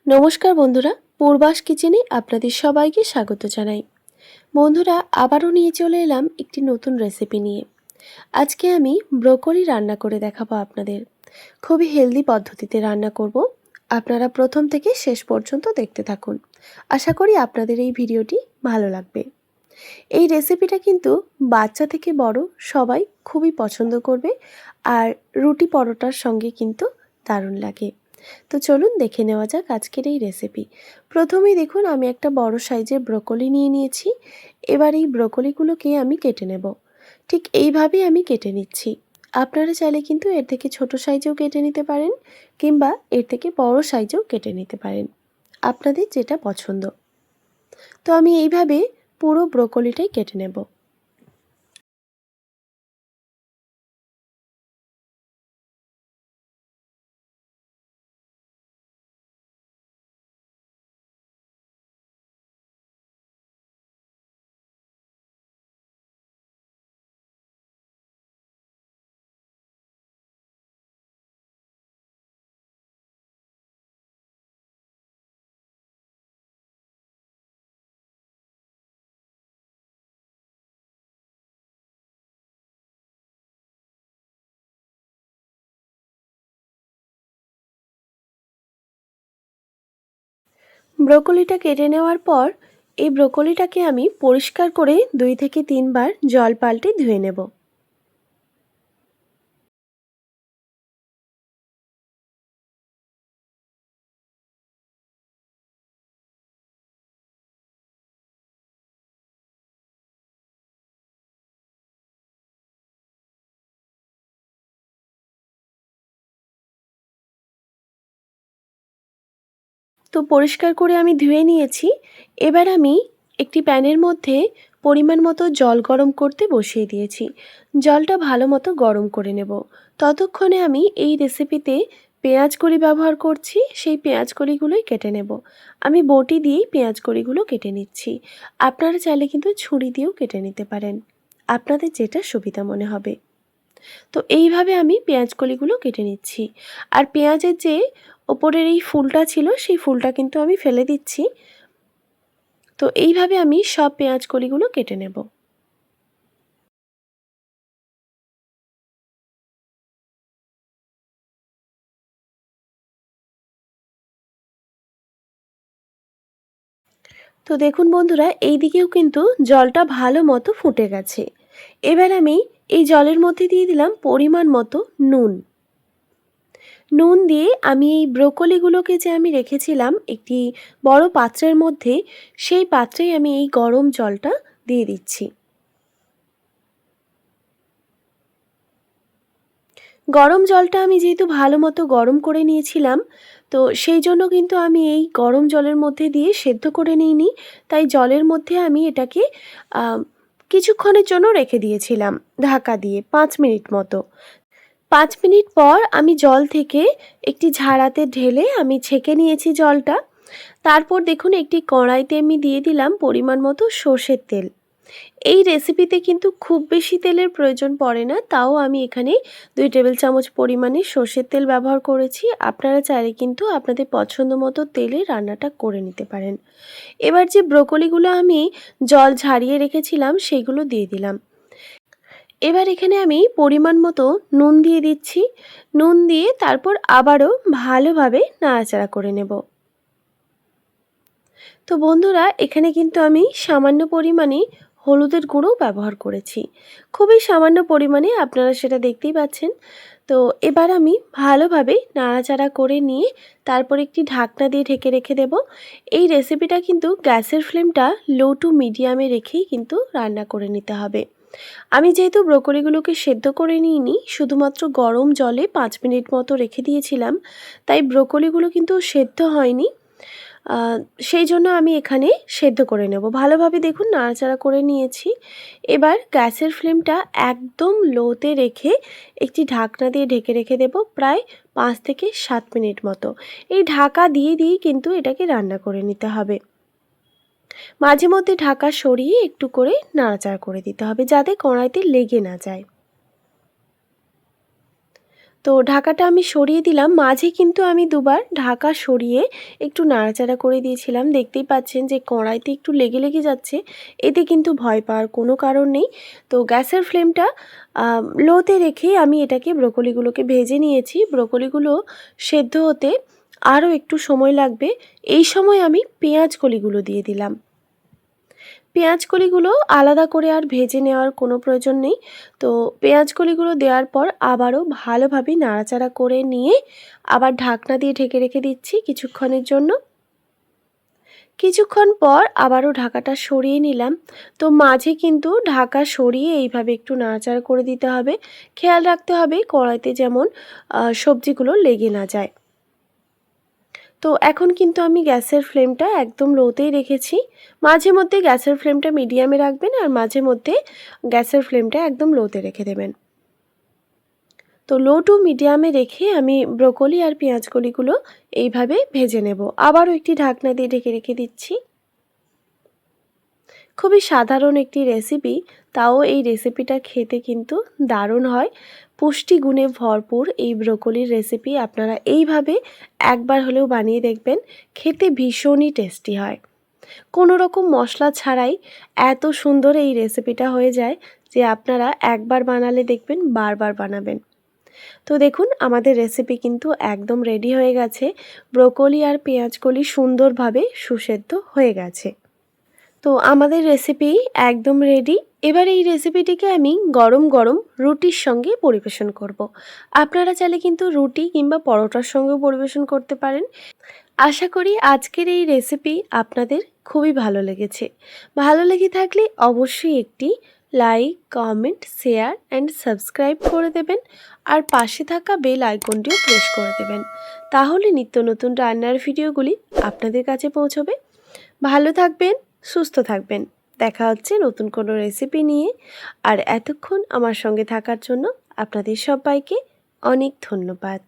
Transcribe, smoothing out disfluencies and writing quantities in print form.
নমস্কার বন্ধুরা, পূর্বাস কিচেনে আপনাদের সবাইকে স্বাগত জানাই। বন্ধুরা, আবারও নিয়ে চলে এলাম একটি নতুন রেসিপি নিয়ে। আজকে আমি ব্রোকলি রান্না করে দেখাবো আপনাদের। খুবই হেলদি পদ্ধতিতে রান্না করব। আপনারা প্রথম থেকে শেষ পর্যন্ত দেখতে থাকুন। আশা করি আপনাদের এই ভিডিওটি ভালো লাগবে। এই রেসিপিটা কিন্তু বাচ্চা থেকে বড় সবাই খুবই পছন্দ করবে, আর রুটি পরোটার সঙ্গে কিন্তু দারুণ লাগে। তো চলুন দেখে নেওয়া যাক আজকের এই রেসিপি। প্রথমেই দেখুন, আমি একটা বড় সাইজের ব্রোকলি নিয়ে নিয়েছি। এবার এই ব্রোকলিগুলোকে আমি কেটে নেব। ঠিক এইভাবেই আমি কেটে নিচ্ছি। আপনারা চাইলে কিন্তু এর থেকে ছোট সাইজেও কেটে নিতে পারেন, কিংবা এর থেকে বড় সাইজেও কেটে নিতে পারেন, আপনাদের যেটা পছন্দ। তো আমি এইভাবে পুরো ব্রোকলিটাই কেটে নেব। ব্রোকলিটা কেটে নেওয়ার পর এই ব্রোকলিটাকে আমি পরিষ্কার করে 2 থেকে 3 বার জল পাল্টে ধুয়ে নেব। তো পরিষ্কার করে আমি ধুয়ে নিয়েছি। এবার আমি একটি প্যানের মধ্যে পরিমাণ মতো জল গরম করতে বসিয়ে দিয়েছি। জলটা ভালো মতো গরম করে নেব। ততক্ষণে আমি এই রেসিপিতে পেঁয়াজ কলি ব্যবহার করছি, সেই পেঁয়াজ কলিগুলোই কেটে নেব। আমি বটি দিয়েই পেঁয়াজ কলিগুলো কেটে নিচ্ছি। আপনারা চাইলে কিন্তু ছুরি দিয়েও কেটে নিতে পারেন, আপনাদের যেটা সুবিধা মনে হবে। তো এইভাবে আমি পেঁয়াজ কলিগুলো কেটে নিচ্ছি। আর পেঁয়াজের যে ওপরের এই ফুলটা ছিল, সেই ফুলটা কিন্তু আমি ফেলে দিচ্ছি। তো এইভাবে আমি সব পেঁয়াজ কলিগুলো কেটে নেব। তো দেখুন বন্ধুরা, এই দিকেও কিন্তু জলটা ভালো মতো ফুটে গেছে। এবার আমি এই জলের মধ্যে দিয়ে দিলাম পরিমাণ মতো নুন। নুন দিয়ে আমি এই ব্রোকলিগুলোকে যে আমি রেখেছিলাম একটি বড় পাত্রের মধ্যে, সেই পাত্রেই আমি এই গরম জলটা দিয়ে দিচ্ছি। গরম জলটা আমি যেহেতু ভালো মতো গরম করে নিয়েছিলাম, তো সেই জন্য কিন্তু আমি এই গরম জলের মধ্যে দিয়ে সেদ্ধ করে নিইনি। তাই জলের মধ্যে আমি এটাকে কিছুক্ষণের জন্য রেখে দিয়েছিলাম ঢাকা দিয়ে 5 মিনিট মতো। 5 মিনিট পর আমি জল থেকে একটি ঝাড়াতে ঢেলে আমি ছেঁকে নিয়েছি জলটা। তারপর দেখুন, একটি কড়াইতে আমি দিয়ে দিলাম পরিমাণ মতো সর্ষের তেল। এই রেসিপিতে কিন্তু খুব বেশি তেলের প্রয়োজন পড়ে না, তাও আমি এখানে 2 টেবিল চামচ পরিমাণে সর্ষের তেল ব্যবহার করেছি। আপনারা চাইলে কিন্তু আপনাদের পছন্দ মতো তেলে রান্নাটা করে নিতে পারেন। এবার যে ব্রোকলিগুলো আমি জল ঝারিয়ে রেখেছিলাম, সেগুলো দিয়ে দিলাম। এবার এখানে আমি পরিমাণ মতো নুন দিয়ে দিচ্ছি। নুন দিয়ে তারপর আবারও ভালোভাবে নাড়াচাড়া করে নেব। তো বন্ধুরা, এখানে কিন্তু আমি সামান্য পরিমাণে হলুদের গুঁড়ো ব্যবহার করেছি। খুবই সামান্য পরিমাণে, আপনারা সেটা দেখতেই পাচ্ছেন। তো এবার আমি ভালোভাবে নাড়াচাড়া করে নিয়ে তারপর একটি ঢাকনা দিয়ে ঢেকে রেখে দেব। এই রেসিপিটা কিন্তু গ্যাসের ফ্লেমটা লো টু মিডিয়ামে রেখেই কিন্তু রান্না করে নিতে হবে। আমি যেহেতু ব্রোকলিগুলোকে সেদ্ধ করে নিইনি, শুধুমাত্র গরম জলে 5 মিনিট মতো রেখে দিয়েছিলাম, তাই ব্রোকলিগুলো কিন্তু সেদ্ধ হয়নি। আ সেই জন্য আমি এখানে সেদ্ধ করে নেব। ভালোভাবে দেখুন নাড়াচাড়া করে নিয়েছি। এবার গ্যাসের ফ্লেমটা একদম লোতে রেখে একটি ঢাকনা দিয়ে ঢেকে রেখে দেব প্রায় 5 থেকে 7 মিনিট মতো। এই ঢাকা দিয়ে দিয়েই কিন্তু এটাকে রান্না করে নিতে হবে। মাঝে মধ্যে ঢাকা সরিয়ে একটু করে নাড়াচাড়া করে দিতে হবে, যাতে কড়াইতে লেগে না যায়। তো ঢাকাটা আমি সরিয়ে দিলাম, মাঝে কিন্তু আমি দুবার ঢাকা সরিয়ে একটু নাড়াচাড়া করে দিয়েছিলাম। দেখতেই পাচ্ছেন যে কড়াইতে একটু লেগে লেগে যাচ্ছে, এতে কিন্তু ভয় পাওয়ার কোনো কারণ নেই। তো গ্যাসের ফ্লেমটা লোতে রেখেই আমি এটাকে ব্রোকলিগুলোকে ভেজে নিয়েছি। ব্রোকলিগুলো সেদ্ধ হতে আরও একটু সময় লাগবে। এই সময় আমি পেঁয়াজ কলিগুলো দিয়ে দিলাম। পেঁয়াজ কলিগুলো আলাদা করে আর ভেজে নেওয়ার কোনো প্রয়োজন নেই। তো পেঁয়াজ কলিগুলো দেওয়ার পর আবারও ভালোভাবে নাড়াচাড়া করে নিয়ে আবার ঢাকনা দিয়ে ঢেকে রেখে দিচ্ছি কিছুক্ষণের জন্য। কিছুক্ষণ পর আবারও ঢাকাটা সরিয়ে নিলাম। তো মাঝে কিন্তু ঢাকা সরিয়ে এইভাবে একটু নাড়াচাড়া করে দিতে হবে। খেয়াল রাখতে হবে কড়াইতে যেমন সবজিগুলো লেগে না যায়। তো এখন কিন্তু আমি গ্যাসের ফ্লেমটা একদম লোতেই রেখেছি। মাঝে মধ্যে গ্যাসের ফ্লেমটা মিডিয়ামে রাখবেন আর মাঝে মধ্যে গ্যাসের ফ্লেমটা একদম লোতে রেখে দেবেন। তো লো টু মিডিয়ামে রেখে আমি ব্রোকলি আর পেঁয়াজ কলিগুলো এইভাবে ভেজে নেব। আবারও একটি ঢাকনা দিয়ে ঢেকে রেখে দিচ্ছি। খুবই সাধারণ একটি রেসিপি, তাও এই রেসিপিটা খেতে কিন্তু দারুণ হয়। পুষ্টিগুণে ভরপুর এই ব্রোকলির রেসিপি আপনারা এইভাবে একবার হলেও বানিয়ে দেখবেন, খেতে ভীষণই টেস্টি হয়। কোনো রকম মশলা ছাড়াই এত সুন্দর এই রেসিপিটা হয়ে যায় যে আপনারা একবার বানালে দেখবেন বারবার বানাবেন। তো দেখুন আমাদের রেসিপি কিন্তু একদম রেডি হয়ে গেছে। ব্রোকলি আর পেঁয়াজকলি সুন্দরভাবে সুসেদ্ধ হয়ে গেছে। তো আমাদের রেসিপি একদম রেডি। এবার এই রেসিপিটিকে আমি গরম গরম রুটির সঙ্গে পরিবেশন করব। আপনারা চাইলে কিন্তু রুটি কিংবা পরোটার সঙ্গেও পরিবেশন করতে পারেন। আশা করি আজকের এই রেসিপি আপনাদের খুবই ভালো লেগেছে। ভালো লেগে থাকলে অবশ্যই একটি like, comment, share and subscribe করে দেবেন আর পাশে থাকা বেল আইকনটিও প্রেস করে দেবেন। তাহলে নিত্য নতুন রান্নার ভিডিওগুলি আপনাদের কাছে পৌঁছবে। ভালো থাকবেন, সুস্থ থাকবেন। দেখা হচ্ছে নতুন কোনো রেসিপি নিয়ে। আর এতক্ষণ আমার সঙ্গে থাকার জন্য আপনাদের সবাইকে অনেক ধন্যবাদ।